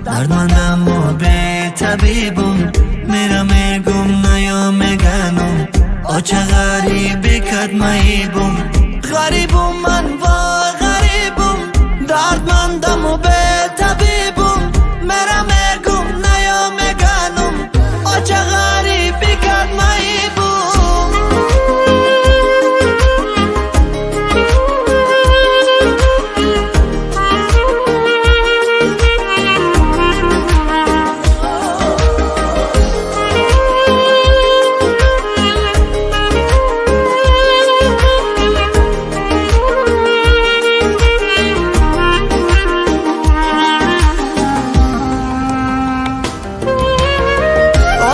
دردمندم و بی طبیبم، میرم میگم نیا میگنم آچه غریبی کد مهیبم. غریبم من و غریبم، دردمندم و بی طبیبم، میرم میگم نیا میگنم آچه غریبی کد مهیبم.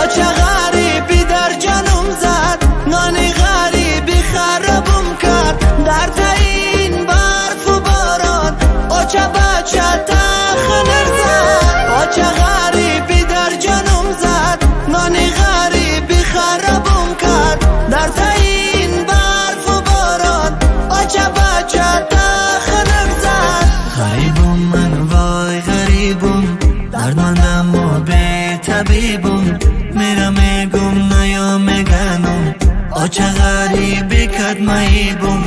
آچه غریبی در جانم زد، نانی غریبی خرابم کرد. در تاین برف و باران آچه بچه تخنر زد. آچه غریبی در جانم زد، نانی غریبی خرابم کرد. در تاین برف و باران آچه بچه تخنر زد. غریبم من وای غریبم، دردمندم و بی طبیبم، میرم میگم نیا میگنم آچه غریبی کد مهیبم.